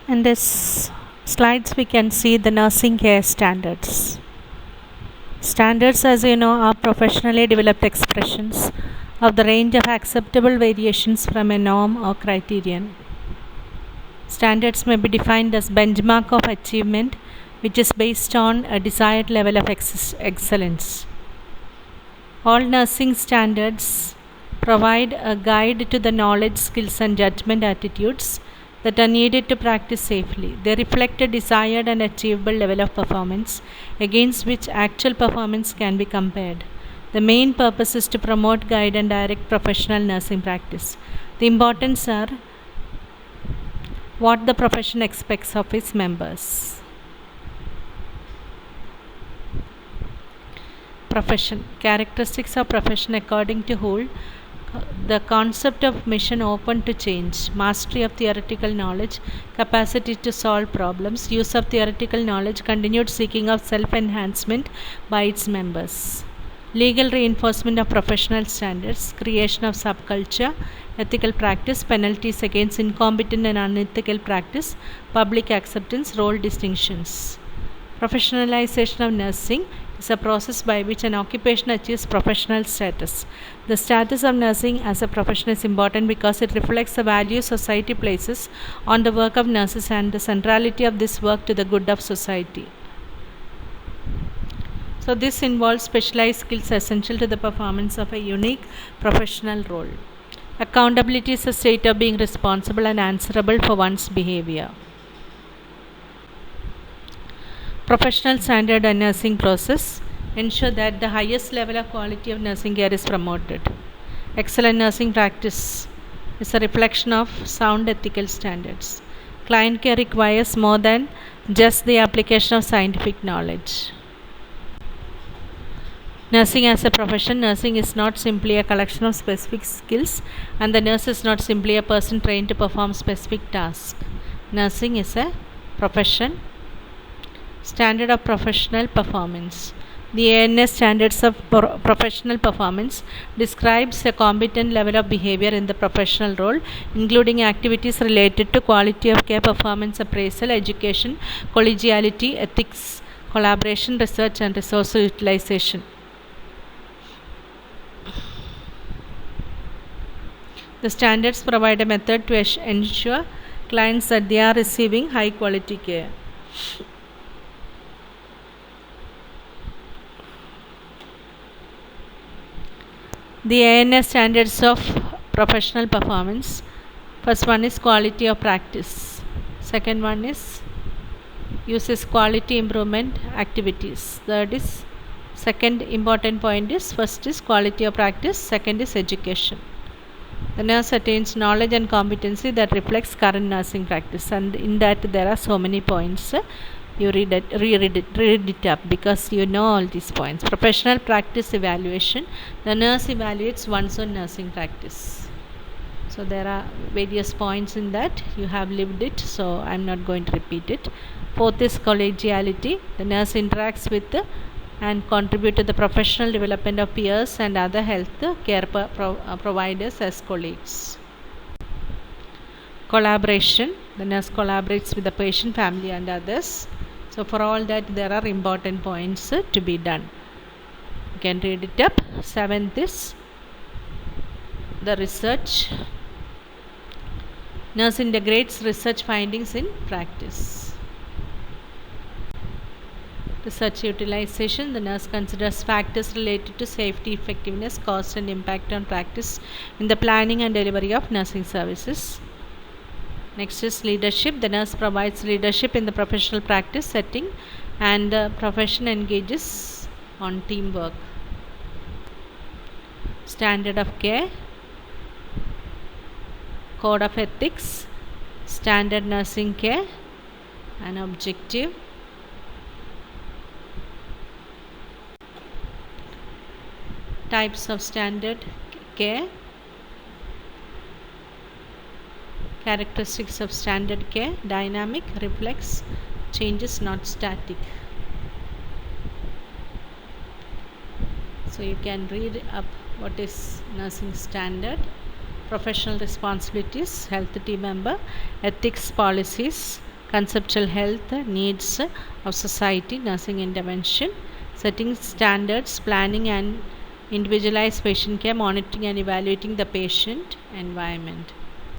In this slides, we can see the nursing care standards. Standards, as you know, are professionally developed expressions of the range of acceptable variations from a norm or criterion. Standards may be defined as benchmark of achievement which is based on a desired level of excellence. All nursing standards provide a guide to the knowledge, skills, and judgment attitudes that are needed to practice safely. They reflect a desired and achievable level of performance against which actual performance can be compared. The main purpose is to promote, guide, and direct professional nursing practice. The importance are what the profession expects of its members. Profession. Characteristics of profession according to Hull. The concept of mission open to change, mastery of theoretical knowledge, capacity to solve problems, use of theoretical knowledge, continued seeking of self-enhancement by its members. Legal reinforcement of professional standards, creation of subculture, ethical practice, penalties against incompetent and unethical practice, public acceptance, role distinctions. Professionalization of nursing is a process by which an occupation achieves professional status. The status of nursing as a profession is important because it reflects the value society places on the work of nurses and the centrality of this work to the good of society. So this involves specialized skills essential to the performance of a unique professional role. Accountability is a state of being responsible and answerable for one's behavior. Professional standard and nursing process ensure that the highest level of quality of nursing care is promoted. Excellent nursing practice is a reflection of sound ethical standards. Client care requires more than just the application of scientific knowledge. Nursing as a profession. Nursing is not simply a collection of specific skills, and the nurse is not simply a person trained to perform specific tasks. Nursing is a profession. Standard of professional performance. The ANS standards of professional performance describes a competent level of behavior in the professional role, including activities related to quality of care, performance appraisal, education, collegiality, ethics, collaboration, research, and resource utilization. The standards provide a method to ensure clients that they are receiving high quality care. The ANS standards of professional performance. First one is quality of practice. Second one is uses quality improvement activities. Third is second important point is first is quality of practice, second is education. The nurse attains knowledge and competency that reflects current nursing practice, and in that there are so many points. You read it up because you know all these points. Professional practice evaluation. The nurse evaluates one's own nursing practice. So there are various points in that. You have lived it, so I'm not going to repeat it. Fourth is collegiality. The nurse interacts with and contribute to the professional development of peers and other health care providers as colleagues. Collaboration. The nurse collaborates with the patient, family, and others. So for all that there are important points to be done. You can read it up. Seventh is the research. Nurse integrates research findings in practice. Research utilization. The nurse considers factors related to safety, effectiveness, cost, and impact on practice in the planning and delivery of nursing services. Next is leadership. The nurse provides leadership in the professional practice setting, and the profession engages on teamwork. Standard of care, code of ethics, standard nursing care, and objective. Types of standard care. Characteristics of standard care: dynamic, reflex, changes, not static. So you can read up what is nursing standard, professional responsibilities, health team member, ethics policies, conceptual health needs of society, nursing intervention, setting standards, planning and individualized patient care, monitoring and evaluating the patient environment.